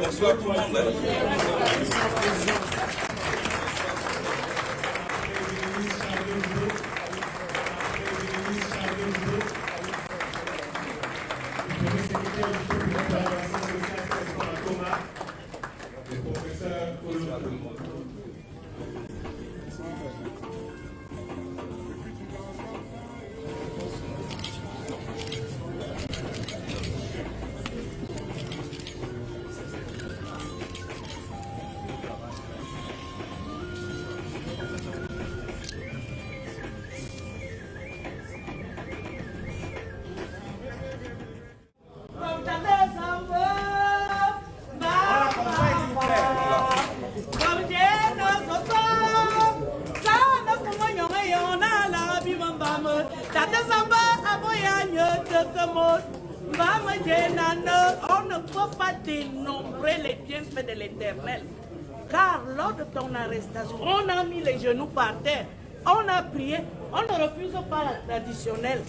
Bonsoir tout le monde. On ne peut pas dénombrer les bienfaits de l'Éternel. Car lors de ton arrestation, on a mis les genoux par terre, on a prié, on ne refuse pas la traditionnelle.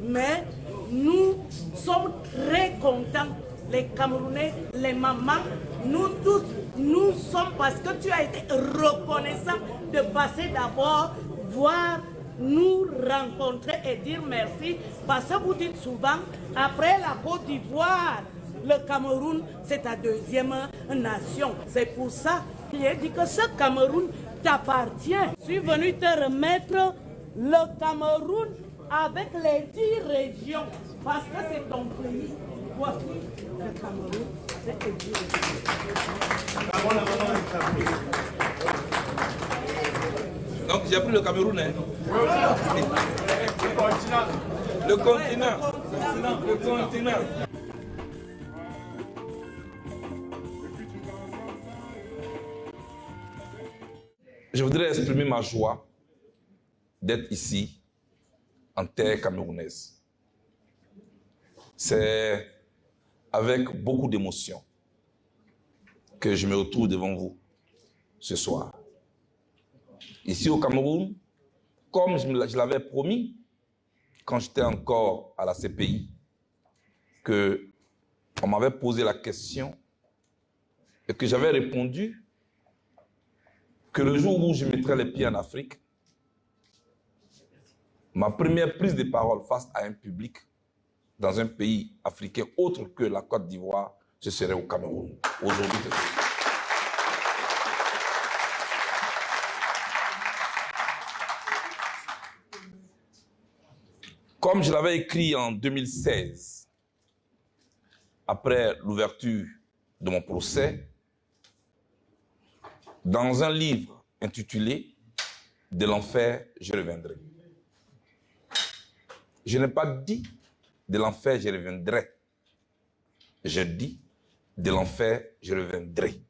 Mais nous sommes très contents, les Camerounais, les mamans, nous tous, nous sommes parce que tu as été reconnaissant de passer d'abord voir nous rencontrer et dire merci, parce que vous dites souvent, après la Côte d'Ivoire, le Cameroun, c'est ta deuxième nation. C'est pour ça qu'il a dit que ce Cameroun t'appartient. Je suis venu te remettre le Cameroun avec les 10 régions, parce que c'est ton pays. Voici le Cameroun, c'est les 10 régions. Donc j'ai pris le Cameroun, hein. Le continent. Je voudrais exprimer ma joie d'être ici, en terre camerounaise. C'est avec beaucoup d'émotion que je me retrouve devant vous ce soir. Ici au Cameroun, comme je l'avais promis quand j'étais encore à la CPI, qu'on m'avait posé la question et que j'avais répondu que le jour où je mettrais les pieds en Afrique, ma première prise de parole face à un public dans un pays africain autre que la Côte d'Ivoire, ce serait au Cameroun. Aujourd'hui, comme je l'avais écrit en 2016, après l'ouverture de mon procès, dans un livre intitulé « De l'enfer, je reviendrai ». Je n'ai pas dit « De l'enfer, je reviendrai ». Je dis « De l'enfer, je reviendrai ».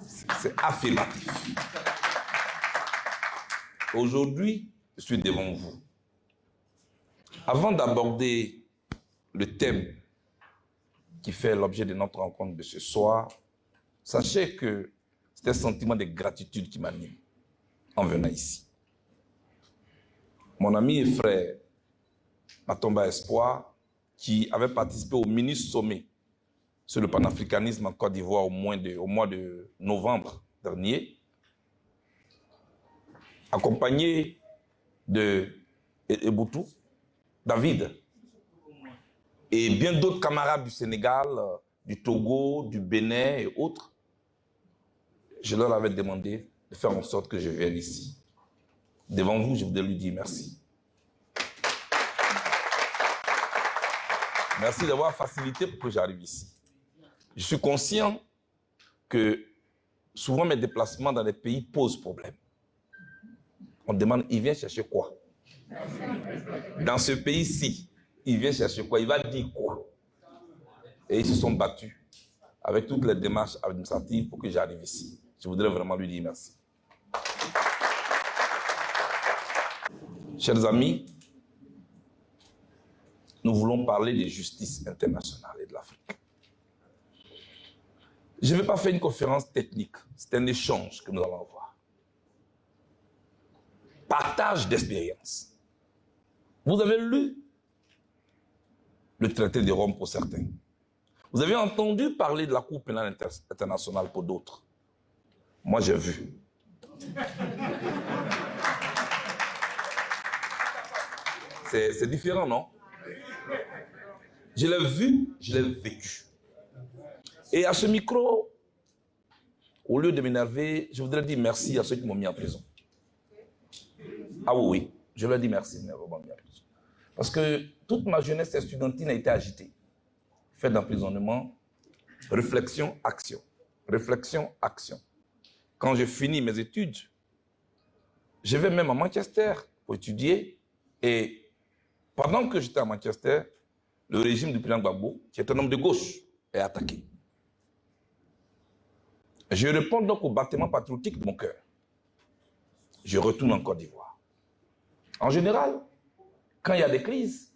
C'est affirmatif. Aujourd'hui, je suis devant vous. Avant d'aborder le thème qui fait l'objet de notre rencontre de ce soir, sachez que c'est un sentiment de gratitude qui m'anime en venant ici. Mon ami et frère Matomba Espoir, qui avait participé au mini-sommet sur le panafricanisme en Côte d'Ivoire au mois de novembre dernier, accompagné de Eboutou, David, et bien d'autres camarades du Sénégal, du Togo, du Bénin et autres, je leur avais demandé de faire en sorte que je vienne ici. Devant vous, je voudrais lui dire merci. Merci d'avoir facilité pour que j'arrive ici. Je suis conscient que souvent mes déplacements dans les pays posent problème. On demande, il vient chercher quoi? Dans ce pays-ci, il vient chercher quoi? Il va dire quoi? Et ils se sont battus avec toutes les démarches administratives pour que j'arrive ici. Je voudrais vraiment lui dire merci. Chers amis, nous voulons parler de justice internationale et de l'Afrique. Je ne vais pas faire une conférence technique, c'est un échange que nous allons avoir. Partage d'expérience. Vous avez lu le traité de Rome pour certains. Vous avez entendu parler de la Cour pénale internationale pour d'autres. Moi, j'ai vu. C'est différent, non? Je l'ai vu, je l'ai vécu. Et à ce micro, au lieu de m'énerver, je voudrais dire merci à ceux qui m'ont mis en prison. Ah oui, je leur dis merci de m'avoir mis en prison. Parce que toute ma jeunesse estudiantine a été agitée. Fait d'emprisonnement, réflexion, action. Réflexion, action. Quand j'ai fini mes études, je vais même à Manchester pour étudier. Et pendant que j'étais à Manchester, le régime du président Gbagbo, qui est un homme de gauche, est attaqué. Je réponds donc au battement patriotique de mon cœur. Je retourne en Côte d'Ivoire. En général, quand il y a des crises,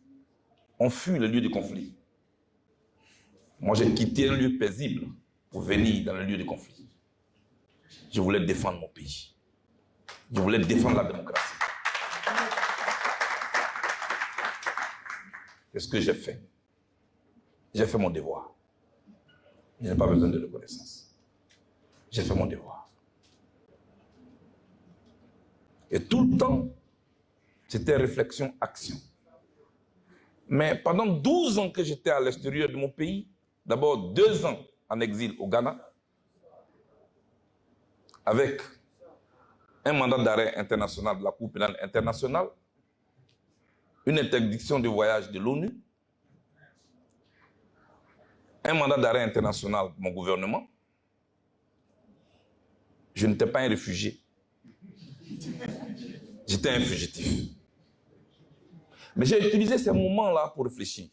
on fuit le lieu de conflit. Moi, j'ai quitté un lieu paisible pour venir dans le lieu de conflit. Je voulais défendre mon pays. Je voulais défendre la démocratie. C'est ce que j'ai fait. J'ai fait mon devoir. Je n'ai pas besoin de reconnaissance. J'ai fait mon devoir. Et tout le temps, c'était réflexion, action. Mais pendant 12 ans que j'étais à l'extérieur de mon pays, d'abord 2 ans en exil au Ghana, avec un mandat d'arrêt international de la Cour pénale internationale, une interdiction de voyage de l'ONU, un mandat d'arrêt international de mon gouvernement. Je n'étais pas un réfugié. J'étais un fugitif. Mais j'ai utilisé ces moments-là pour réfléchir.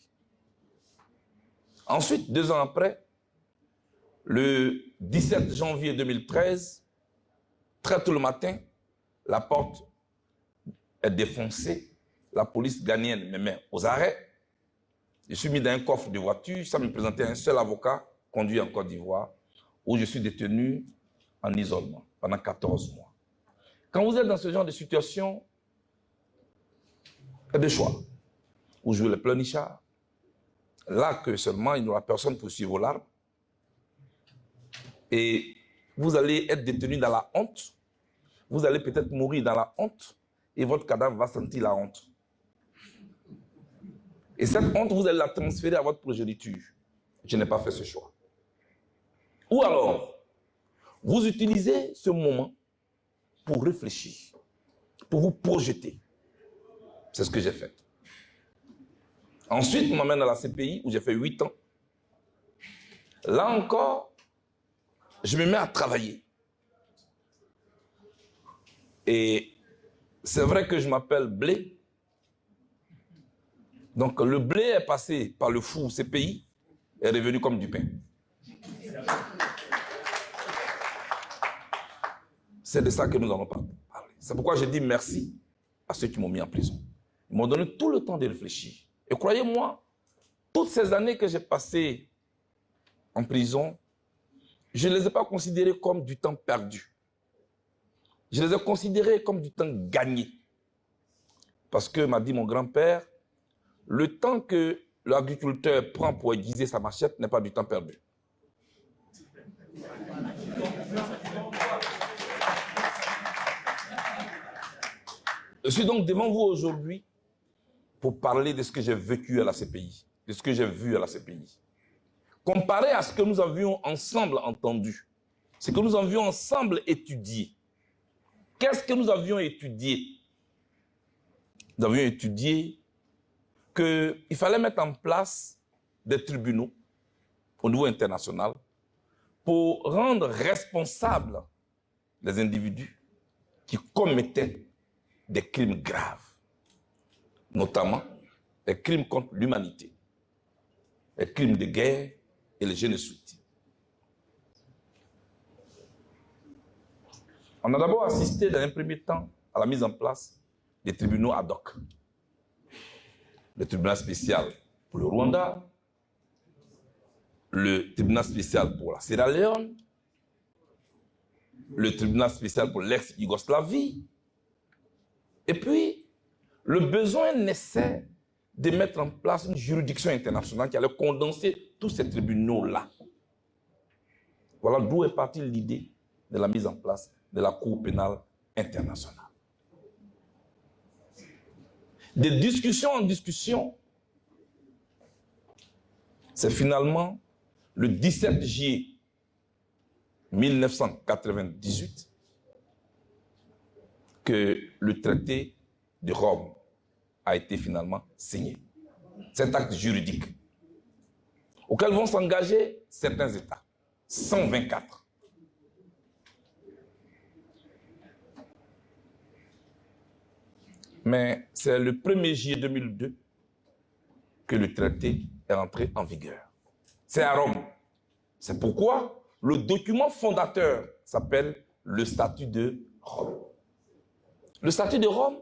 Ensuite, 2 ans après, le 17 janvier 2013, très tôt le matin, la porte est défoncée. La police ghanéenne me met aux arrêts. Je suis mis dans un coffre de voiture sans me présenter un seul avocat conduit en Côte d'Ivoire, où je suis détenu en isolement pendant 14 mois. Quand vous êtes dans ce genre de situation, il y a 2 choix. Vous jouez le pleurnichard, là que seulement il n'y aura personne pour suivre vos larmes, et vous allez être détenu dans la honte, vous allez peut-être mourir dans la honte, et votre cadavre va sentir la honte. Et cette honte, vous allez la transférer à votre progéniture. Je n'ai pas fait ce choix. Ou alors, vous utilisez ce moment pour réfléchir, pour vous projeter. C'est ce que j'ai fait. Ensuite, on m'amène à la CPI où j'ai fait 8 ans. Là encore, je me mets à travailler. Et c'est vrai que je m'appelle Blé. Donc le blé est passé par le four CPI et est revenu comme du pain. C'est de ça que nous allons parler. C'est pourquoi je dis merci à ceux qui m'ont mis en prison. Ils m'ont donné tout le temps de réfléchir. Et croyez-moi, toutes ces années que j'ai passées en prison, je ne les ai pas considérées comme du temps perdu. Je les ai considérées comme du temps gagné. Parce que, m'a dit mon grand-père, le temps que l'agriculteur prend pour aiguiser sa machette n'est pas du temps perdu. Je suis donc devant vous aujourd'hui pour parler de ce que j'ai vécu à la CPI, de ce que j'ai vu à la CPI. Comparé à ce que nous avions ensemble entendu, ce que nous avions ensemble étudié. Qu'est-ce que nous avions étudié? Nous avions étudié qu'il fallait mettre en place des tribunaux au niveau international pour rendre responsables les individus qui commettaient des crimes graves, notamment les crimes contre l'humanité, les crimes de guerre et les génocides. On a d'abord assisté dans un premier temps à la mise en place des tribunaux ad hoc. Le tribunal spécial pour le Rwanda, le tribunal spécial pour la Sierra Leone, le tribunal spécial pour l'ex-Yougoslavie. Et puis, le besoin naissait de mettre en place une juridiction internationale qui allait condenser tous ces tribunaux-là. Voilà d'où est partie l'idée de la mise en place de la Cour pénale internationale. De discussion en discussion, c'est finalement le 17 juillet 1998 que le traité de Rome a été finalement signé. Cet acte juridique auquel vont s'engager certains États, 124. Mais c'est le 1er juillet 2002 que le traité est entré en vigueur. C'est à Rome. C'est pourquoi le document fondateur s'appelle le Statut de Rome. Le Statut de Rome,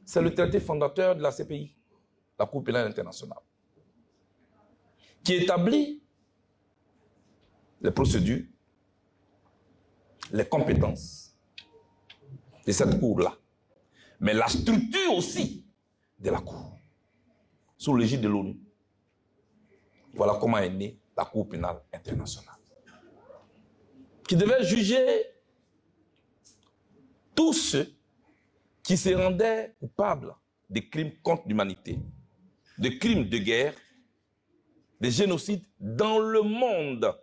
c'est le traité fondateur de la CPI, la Cour pénale internationale, qui établit les procédures, les compétences de cette Cour-là, mais la structure aussi de la Cour, sous l'égide de l'ONU. Voilà comment est née la Cour pénale internationale, qui devait juger tous ceux qui se rendaient coupables de crimes contre l'humanité, de crimes de guerre, de génocides dans le monde.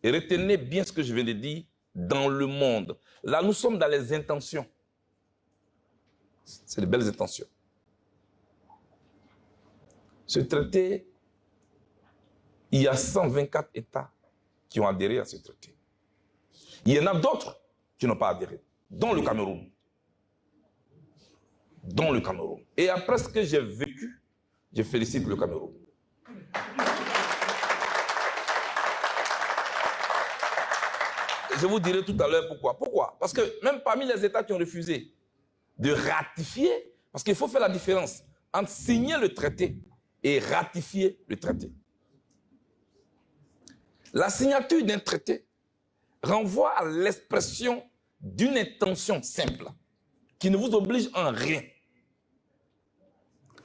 Et retenez bien ce que je viens de dire, dans le monde. Là, nous sommes dans les intentions. C'est de belles intentions. Ce traité, il y a 124 États qui ont adhéré à ce traité. Il y en a d'autres qui n'ont pas adhéré, dont le Cameroun. Dont le Cameroun. Et après ce que j'ai vécu, je félicite le Cameroun. Je vous dirai tout à l'heure pourquoi. Pourquoi? Parce que même parmi les États qui ont refusé de ratifier, parce qu'il faut faire la différence entre signer le traité et ratifier le traité. La signature d'un traité renvoie à l'expression d'une intention simple qui ne vous oblige en rien.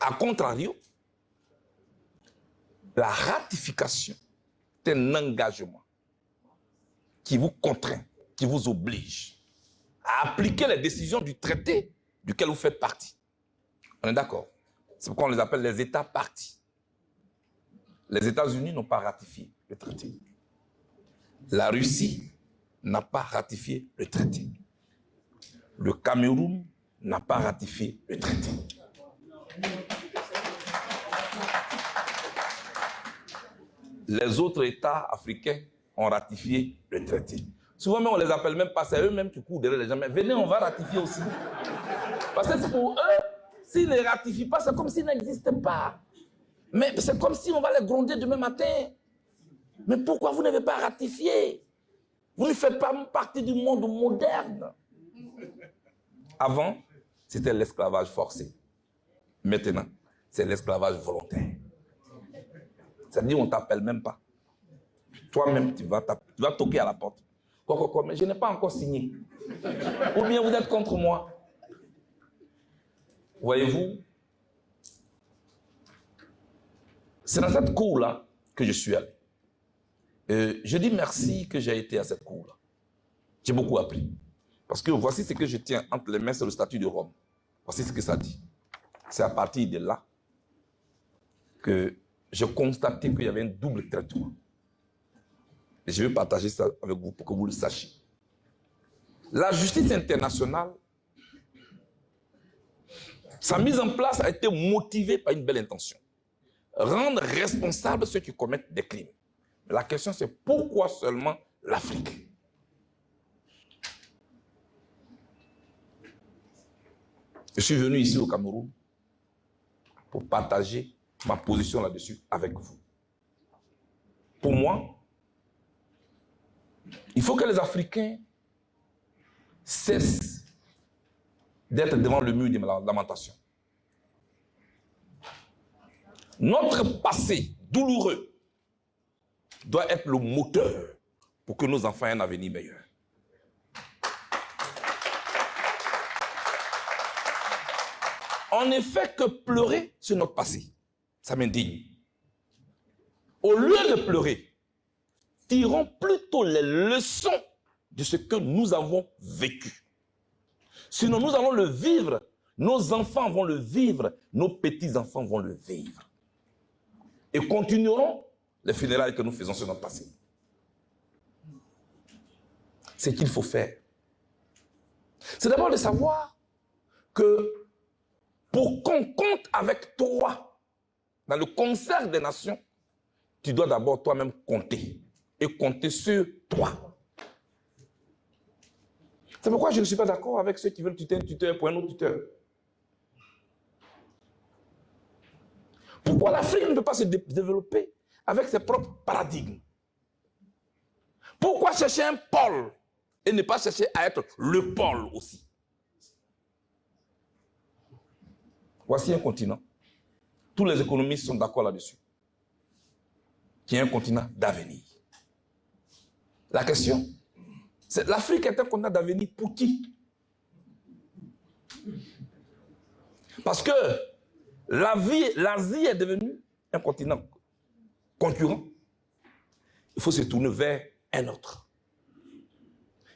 A contrario, la ratification est un engagement qui vous contraint, qui vous oblige à appliquer les décisions du traité duquel vous faites partie. On est d'accord? C'est pourquoi on les appelle les États parties. Les États-Unis n'ont pas ratifié le traité. La Russie n'a pas ratifié le traité. Le Cameroun n'a pas ratifié le traité. Les autres États africains ont ratifié le traité. Souvent même on les appelle même pas, c'est eux-mêmes qui courent derrière les gens. Mais venez, on va ratifier aussi. Parce que pour eux, s'ils ne ratifient pas, c'est comme s'ils n'existaient pas. Mais c'est comme si on va les gronder demain matin. Mais pourquoi vous n'avez pas ratifié? Vous ne faites pas partie du monde moderne. Avant, c'était l'esclavage forcé. Maintenant, c'est l'esclavage volontaire. C'est-à-dire on ne t'appelle même pas. Toi-même, tu vas toquer à la porte. Quoi, mais je n'ai pas encore signé. Ou bien vous êtes contre moi. Voyez-vous, c'est dans cette cour-là que je suis allé. Je dis merci que j'ai été à cette cour-là. J'ai beaucoup appris. Parce que voici ce que je tiens entre les mains, c'est le statut de Rome. Voici ce que ça dit. C'est à partir de là que j'ai constaté qu'il y avait un double traitement. Et je vais partager ça avec vous pour que vous le sachiez. La justice internationale, sa mise en place a été motivée par une belle intention. Rendre responsables ceux qui commettent des crimes. Mais la question c'est pourquoi seulement l'Afrique? Je suis venu ici au Cameroun pour partager ma position là-dessus avec vous. Pour moi, il faut que les Africains cessent d'être devant le mur des lamentations. Notre passé douloureux doit être le moteur pour que nos enfants aient un avenir meilleur. On ne fait que pleurer sur notre passé. Ça m'indigne. Au lieu de pleurer, tirons plutôt les leçons de ce que nous avons vécu. Sinon, nous allons le vivre, nos enfants vont le vivre, nos petits-enfants vont le vivre. Et continuerons les funérailles que nous faisons sur notre passé. Ce qu'il faut faire, c'est d'abord de savoir que pour qu'on compte avec toi dans le concert des nations, tu dois d'abord toi-même compter et compter sur toi. C'est pourquoi je ne suis pas d'accord avec ceux qui veulent tuter un tuteur pour un autre tuteur. Pourquoi l'Afrique ne peut pas se développer avec ses propres paradigmes? Pourquoi chercher un pôle et ne pas chercher à être le pôle aussi? Voici un continent. Tous les économistes sont d'accord là-dessus. Qui est un continent d'avenir. La question, c'est l'Afrique est un continent d'avenir pour qui? Parce que l'Asie est devenue un continent concurrent. Il faut se tourner vers un autre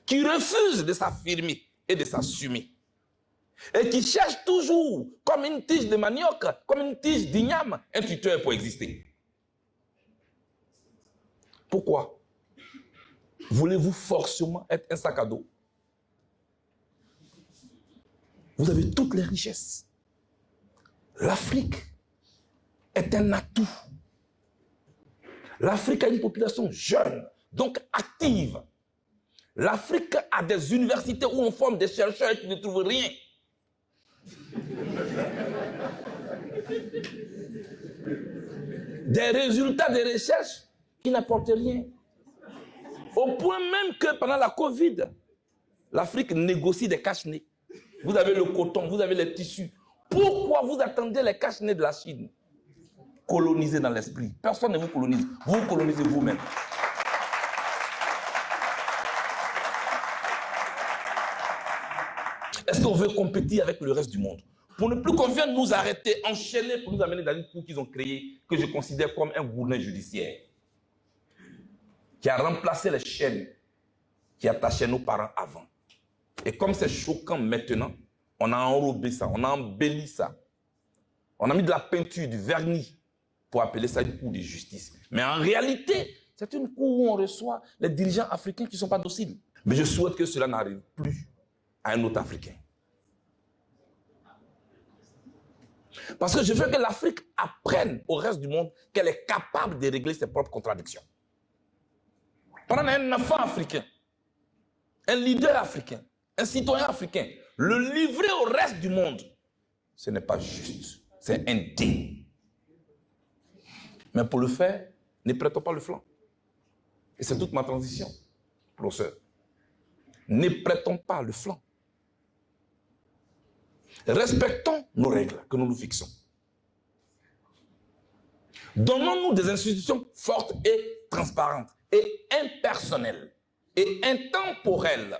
qui refuse de s'affirmer et de s'assumer et qui cherche toujours, comme une tige de manioc, comme une tige d'igname, un tuteur pour exister. Pourquoi? Voulez-vous forcément être un sac à dos? Vous avez toutes les richesses. L'Afrique est un atout. L'Afrique a une population jeune, donc active. L'Afrique a des universités où on forme des chercheurs qui ne trouvent rien. Des résultats de recherche qui n'apportent rien. Au point même que pendant la Covid, l'Afrique négocie des cache-nez. Vous avez le coton, vous avez les tissus. Pourquoi vous attendez les cache-nez de la Chine? Colonisez dans l'esprit. Personne ne vous colonise. Vous colonisez vous-même. Est-ce qu'on veut compétir avec le reste du monde? Pour ne plus qu'on vienne nous arrêter, enchaîner pour nous amener dans une cour qu'ils ont créée, que je considère comme un gourmet judiciaire, qui a remplacé les chaînes qui attachaient nos parents avant. Et comme c'est choquant maintenant, on a enrobé ça, on a embelli ça. On a mis de la peinture, du vernis, pour appeler ça une cour de justice. Mais en réalité, c'est une cour où on reçoit les dirigeants africains qui ne sont pas dociles. Mais je souhaite que cela n'arrive plus à un autre Africain. Parce que je veux que l'Afrique apprenne au reste du monde qu'elle est capable de régler ses propres contradictions. Prendre un enfant africain, un leader africain, un citoyen africain, le livrer au reste du monde, ce n'est pas juste, c'est indigne. Mais pour le faire, ne prêtons pas le flanc. Et c'est toute ma transition, professeur. Ne prêtons pas le flanc. Respectons nos règles que nous nous fixons. Donnons-nous des institutions fortes et transparentes, et impersonnelles, et intemporelles.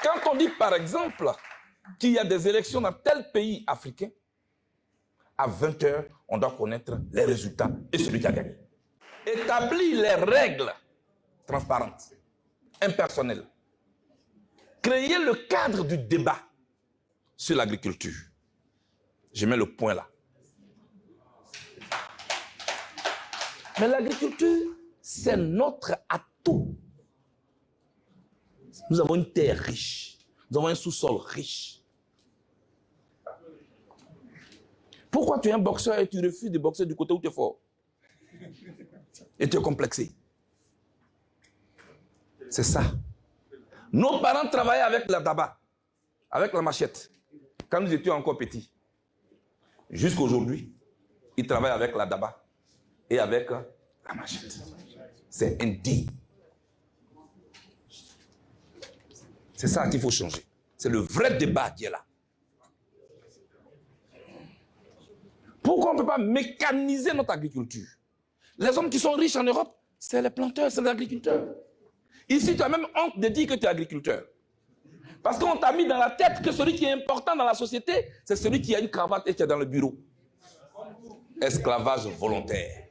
Quand on dit, par exemple, qu'il y a des élections dans tel pays africain, à 20 h, on doit connaître les résultats et celui qui a gagné. Établir les règles transparentes, impersonnelles. Créer le cadre du débat sur l'agriculture. Je mets le point là. Mais l'agriculture, c'est notre atout. Nous avons une terre riche. Nous avons un sous-sol riche. Pourquoi tu es un boxeur et tu refuses de boxer du côté où tu es fort? Et tu es complexé. C'est ça. Nos parents travaillaient avec la daba, avec la machette, quand nous étions encore petits. Jusqu'à aujourd'hui, ils travaillent avec la daba et avec la machette. C'est indigne. C'est ça qu'il faut changer. C'est le vrai débat qui est là. Pourquoi on ne peut pas mécaniser notre agriculture? Les hommes qui sont riches en Europe, c'est les planteurs, c'est les agriculteurs. Ici, tu as même honte de dire que tu es agriculteur. Parce qu'on t'a mis dans la tête que celui qui est important dans la société, c'est celui qui a une cravate et qui est dans le bureau. Esclavage volontaire.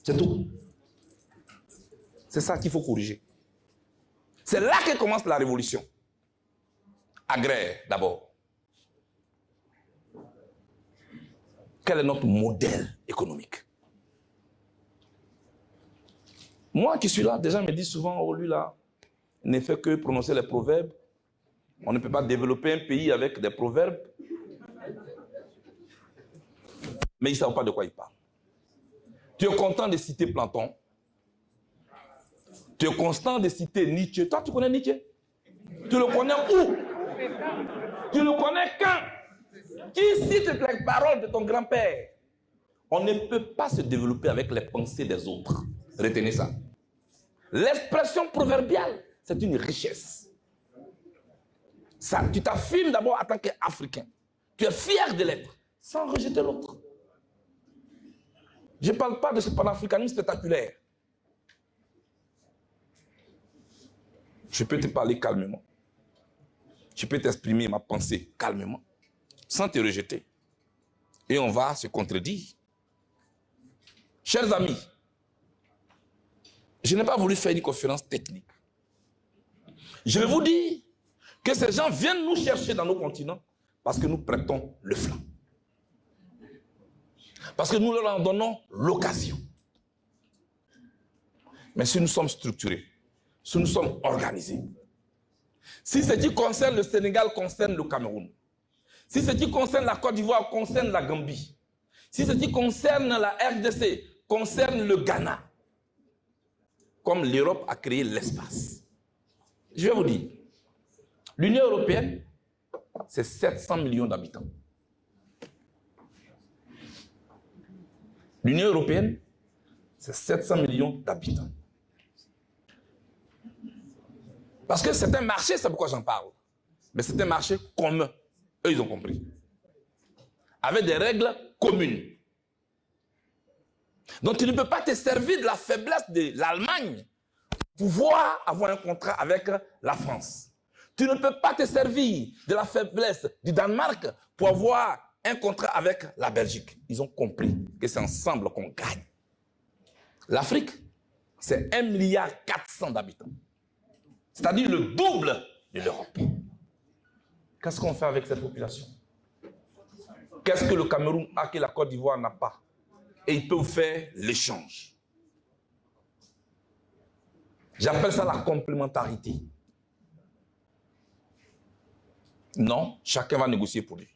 C'est tout. C'est ça qu'il faut corriger. C'est là que commence la révolution. Agraire, d'abord. Quel est notre modèle économique? Moi qui suis là, des gens me disent souvent, oh lui là, il ne fait que prononcer les proverbes. On ne peut pas développer un pays avec des proverbes. Mais ils ne savent pas de quoi ils parlent. Tu es content de citer Platon. Tu es constant de citer Nietzsche. Toi, tu connais Nietzsche? Tu le connais où? Tu le connais quand? Qui cite les paroles de ton grand-père? On ne peut pas se développer avec les pensées des autres. Retenez ça. L'expression proverbiale, c'est une richesse. Ça, tu t'affirmes d'abord en tant qu'Africain. Tu es fier de l'être, sans rejeter l'autre. Je ne parle pas de ce panafricanisme spectaculaire. Je peux te parler calmement. Je peux t'exprimer ma pensée calmement, sans te rejeter. Et on va se contredire. Chers amis, je n'ai pas voulu faire une conférence technique. Je vais vous dire que ces gens viennent nous chercher dans nos continents parce que nous prêtons le flanc. Parce que nous leur en donnons l'occasion. Mais si nous sommes structurés, si nous sommes organisés, si ce qui concerne le Sénégal concerne le Cameroun, si ce qui concerne la Côte d'Ivoire concerne la Gambie, si ce qui concerne la RDC concerne le Ghana, comme l'Europe a créé l'espace. Je vais vous dire, l'Union européenne, c'est 700 millions d'habitants. L'Union européenne, c'est 700 millions d'habitants. Parce que c'est un marché, c'est pourquoi j'en parle. Mais c'est un marché commun. Eux, ils ont compris. Avec des règles communes. Donc, tu ne peux pas te servir de la faiblesse de l'Allemagne pour pouvoir avoir un contrat avec la France. Tu ne peux pas te servir de la faiblesse du Danemark pour avoir un contrat avec la Belgique. Ils ont compris que c'est ensemble qu'on gagne. L'Afrique, c'est 1,4 milliard d'habitants. C'est-à-dire le double de l'Europe. Qu'est-ce qu'on fait avec cette population? Qu'est-ce que le Cameroun a que la Côte d'Ivoire n'a pas? Et ils peuvent faire l'échange. J'appelle ça la complémentarité. Non, chacun va négocier pour lui.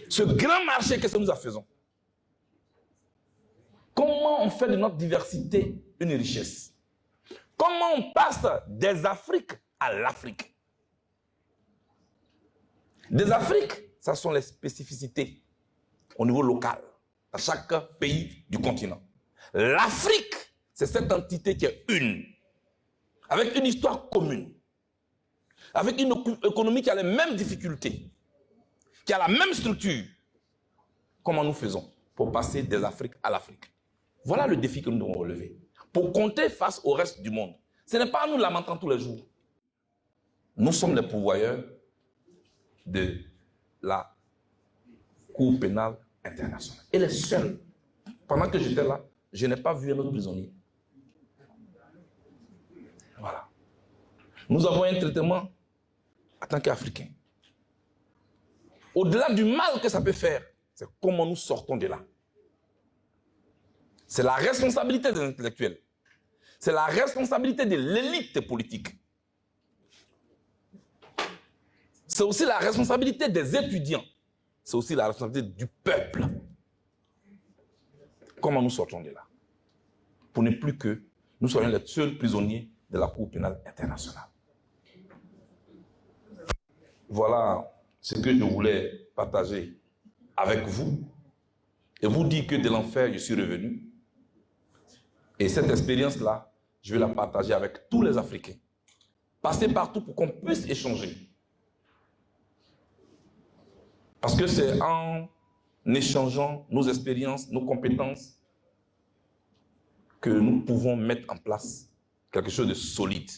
Ce grand marché, qu'est-ce que nous en faisons? Comment on fait de notre diversité une richesse? Comment on passe des Afriques à l'Afrique? Des Afriques, ça sont les spécificités au niveau local, à chaque pays du continent. L'Afrique, c'est cette entité qui est une, avec une histoire commune, avec une économie qui a les mêmes difficultés, qui a la même structure. Comment nous faisons pour passer des Afriques à l'Afrique? Voilà le défi que nous devons relever. Pour compter face au reste du monde. Ce n'est pas à nous lamentant tous les jours. Nous sommes les pourvoyeurs de la Cour pénale internationale. Et les seuls. Pendant que j'étais là, je n'ai pas vu un autre prisonnier. Voilà. Nous avons un traitement en tant qu'Africains. Au-delà du mal que ça peut faire, c'est comment nous sortons de là. C'est la responsabilité des intellectuels. C'est la responsabilité de l'élite politique. C'est aussi la responsabilité des étudiants. C'est aussi la responsabilité du peuple. Comment nous sortons de là? Pour ne plus que nous soyons les seuls prisonniers de la Cour pénale internationale. Voilà ce que je voulais partager avec vous et vous dire que de l'enfer, je suis revenu. Et cette expérience-là, je vais la partager avec tous les Africains. Passer partout pour qu'on puisse échanger. Parce que c'est en échangeant nos expériences, nos compétences, que nous pouvons mettre en place quelque chose de solide.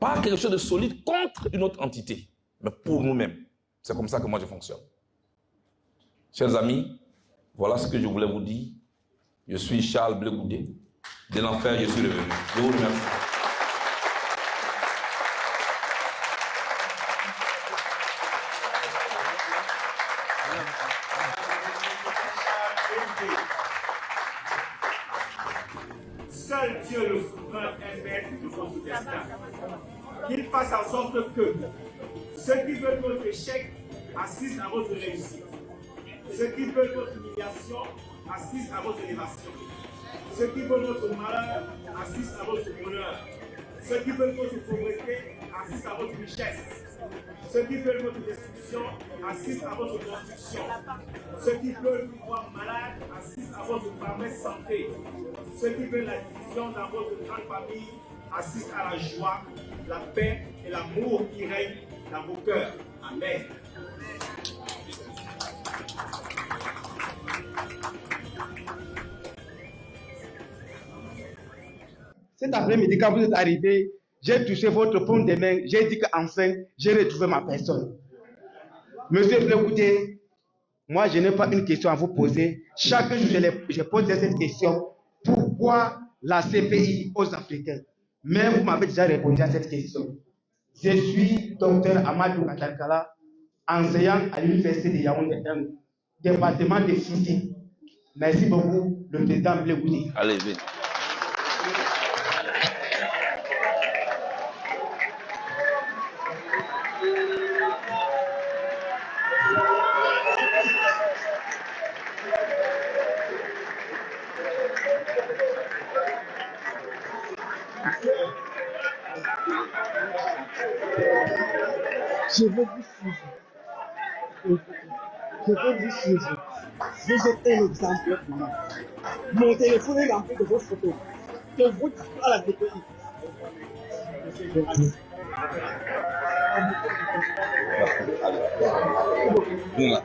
Pas quelque chose de solide contre une autre entité, mais pour nous-mêmes. C'est comme ça que moi je fonctionne. Chers amis, voilà ce que je voulais vous dire. Je suis Charles Blé Goudé. De l'enfer, je suis revenu. Je vous remercie. Seul Dieu le souverain est maître de votre destin. Qu'il fasse en sorte que ceux qui veulent votre échec assistent à votre réussite. Ceux qui veulent votre humiliation assistent à votre élévation. Ceux qui veulent votre malheur assistent à votre bonheur. Ceux qui veulent votre pauvreté assistent à votre richesse. Ceux qui veulent votre destruction assistent à votre construction. Ceux qui veulent vous voir malade assistent à votre parfaite santé. Ceux qui veulent la division dans votre grande famille assistent à la joie, la paix et l'amour qui règnent dans vos cœurs. Amen. Cet après-midi, quand vous êtes arrivé, j'ai touché votre paume de main, j'ai dit qu'enfin, j'ai retrouvé ma personne. Monsieur Blé, moi, je n'ai pas une question à vous poser. Chaque jour, je pose cette question. Pourquoi la CPI aux Africains? Mais vous m'avez déjà répondu à cette question. Je suis docteur Amadou Katarkala, enseignant à l'Université de Yaoundé, département de physique. Merci beaucoup, le président Blé Goudé. Allez, vite. Je veux vous suivre. Je veux vous suivre. Vous êtes un exemple pour moi. Mon téléphone est rempli de vos photos. De vous à la DPI. Voilà.